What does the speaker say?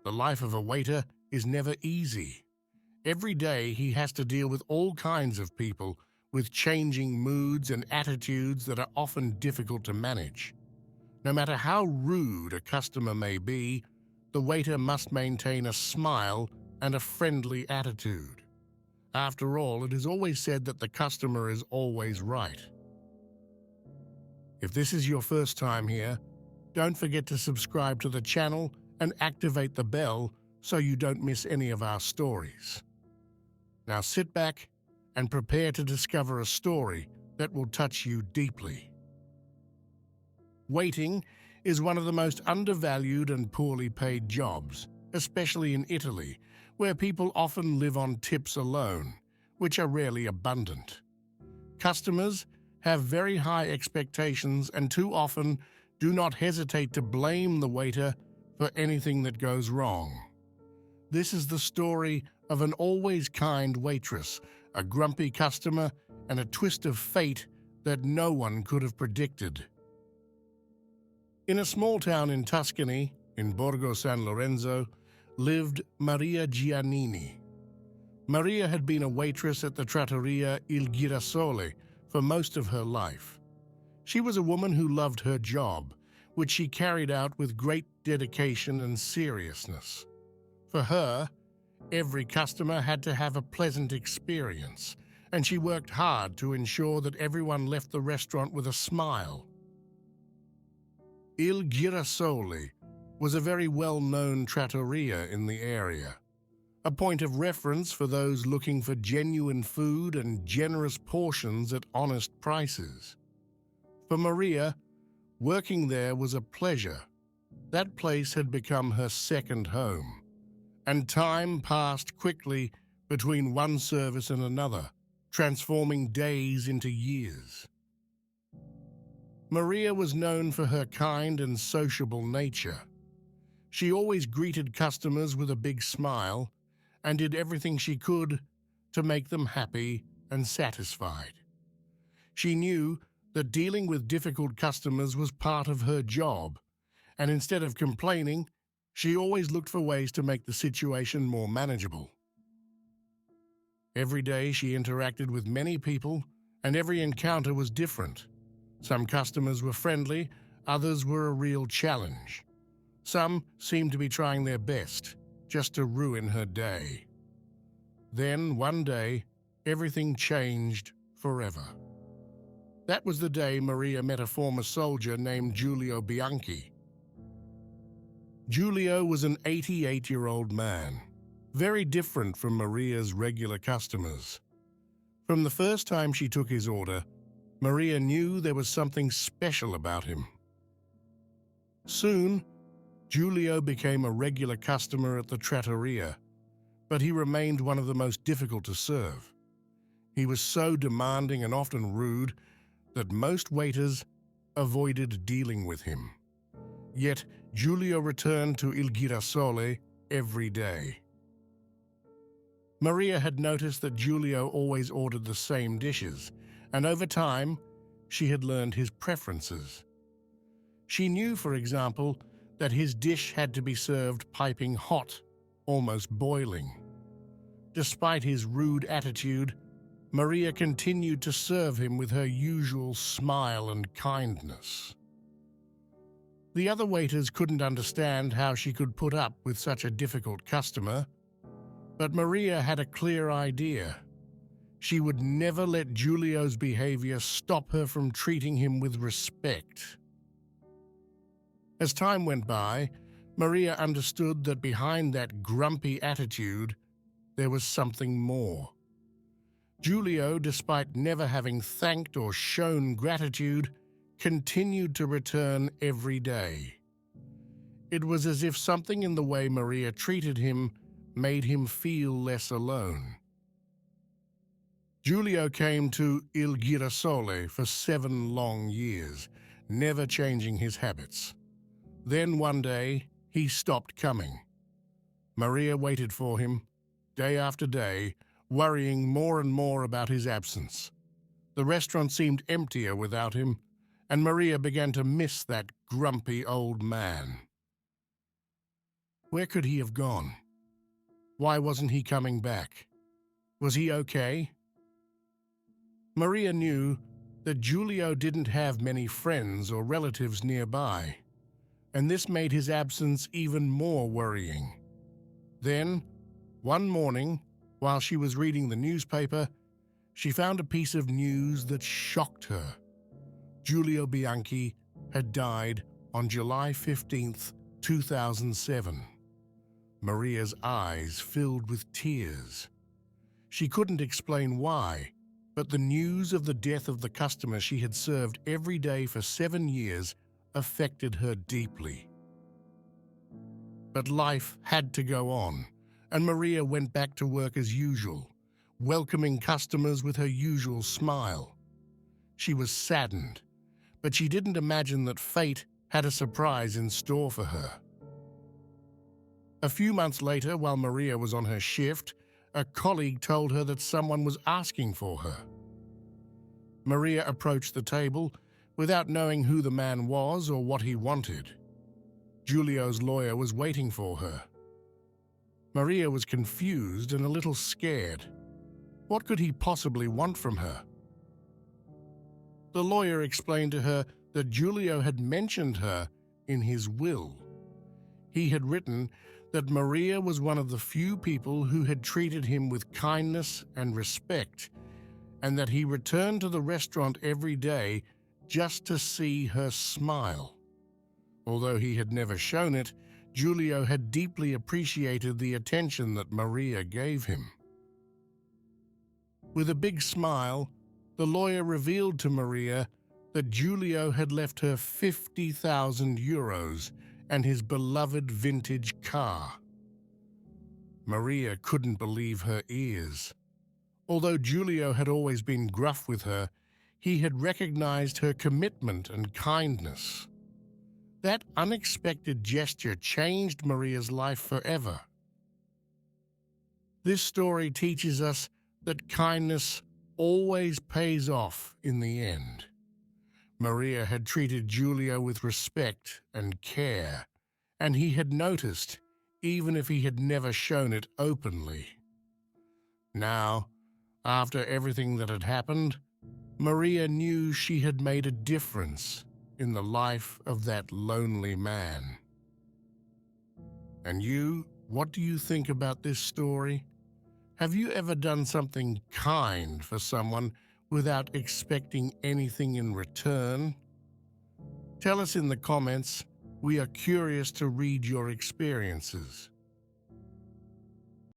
The life of a waiter is never easy. Every day he has to deal with all kinds of people with changing moods and attitudes that are often difficult to manage. No matter how rude a customer may be, the waiter must maintain a smile and a friendly attitude. After all, it is always said that the customer is always right. If this is your first time here, don't forget to subscribe to the channel and activate the bell so you don't miss any of our stories. Now sit back and prepare to discover a story that will touch you deeply. Waiting is one of the most undervalued and poorly paid jobs, especially in Italy, where people often live on tips alone, which are rarely abundant. Customers have very high expectations and too often do not hesitate to blame the waiter for anything that goes wrong. This is the story of an always kind waitress, a grumpy customer, and a twist of fate that no one could have predicted. In a small town in Tuscany, in Borgo San Lorenzo, lived Maria Giannini. Maria had been a waitress at the trattoria Il Girasole for most of her life. She was a woman who loved her job, which she carried out with great dedication and seriousness. For her, every customer had to have a pleasant experience, and she worked hard to ensure that everyone left the restaurant with a smile. Il Girasole was a very well-known trattoria in the area, a point of reference for those looking for genuine food and generous portions at honest prices. For Maria, working there was a pleasure. That place had become her second home, and time passed quickly between one service and another, transforming days into years. Maria was known for her kind and sociable nature. She always greeted customers with a big smile and did everything she could to make them happy and satisfied. She knew that dealing with difficult customers was part of her job, and instead of complaining, she always looked for ways to make the situation more manageable. Every day she interacted with many people, and every encounter was different. Some customers were friendly, others were a real challenge. Some seemed to be trying their best, just to ruin her day. Then, one day, everything changed forever. That was the day Maria met a former soldier named Giulio Bianchi. Giulio was an 88-year-old man, very different from Maria's regular customers. From the first time she took his order, Maria knew there was something special about him. Soon, Giulio became a regular customer at the trattoria, but he remained one of the most difficult to serve. He was so demanding and often rude that most waiters avoided dealing with him. Yet, Giulio returned to Il Girasole every day. Maria had noticed that Giulio always ordered the same dishes, and over time, she had learned his preferences. She knew, for example, that his dish had to be served piping hot, almost boiling. Despite his rude attitude, Maria continued to serve him with her usual smile and kindness. The other waiters couldn't understand how she could put up with such a difficult customer, but Maria had a clear idea. She would never let Giulio's behavior stop her from treating him with respect. As time went by, Maria understood that behind that grumpy attitude, there was something more. Giulio, despite never having thanked or shown gratitude, continued to return every day. It was as if something in the way Maria treated him made him feel less alone. Giulio came to Il Girasole for 7 long years, never changing his habits. Then one day, he stopped coming. Maria waited for him, day after day, worrying more and more about his absence. The restaurant seemed emptier without him, and Maria began to miss that grumpy old man. Where could he have gone? Why wasn't he coming back? Was he okay? Maria knew that Giulio didn't have many friends or relatives nearby, and this made his absence even more worrying. Then, one morning, while she was reading the newspaper, she found a piece of news that shocked her. Giulio Bianchi had died on July 15th, 2007. Maria's eyes filled with tears. She couldn't explain why, but the news of the death of the customer she had served every day for 7 years affected her deeply. But life had to go on, and Maria went back to work as usual, welcoming customers with her usual smile. She was saddened, but she didn't imagine that fate had a surprise in store for her. A few months later, while Maria was on her shift, a colleague told her that someone was asking for her. Maria approached the table without knowing who the man was or what he wanted. Giulio's lawyer was waiting for her. Maria was confused and a little scared. What could he possibly want from her? The lawyer explained to her that Giulio had mentioned her in his will. He had written that Maria was one of the few people who had treated him with kindness and respect, and that he returned to the restaurant every day just to see her smile. Although he had never shown it, Giulio had deeply appreciated the attention that Maria gave him. With a big smile, the lawyer revealed to Maria that Giulio had left her 50,000 euros and his beloved vintage car. Maria couldn't believe her ears. Although Giulio had always been gruff with her, he had recognized her commitment and kindness. That unexpected gesture changed Maria's life forever. This story teaches us that kindness always pays off in the end. Maria had treated Giulio with respect and care, and he had noticed, even if he had never shown it openly. Now, after everything that had happened, Maria knew she had made a difference in the life of that lonely man. And you, what do you think about this story? Have you ever done something kind for someone without expecting anything in return? Tell us in the comments. We are curious to read your experiences.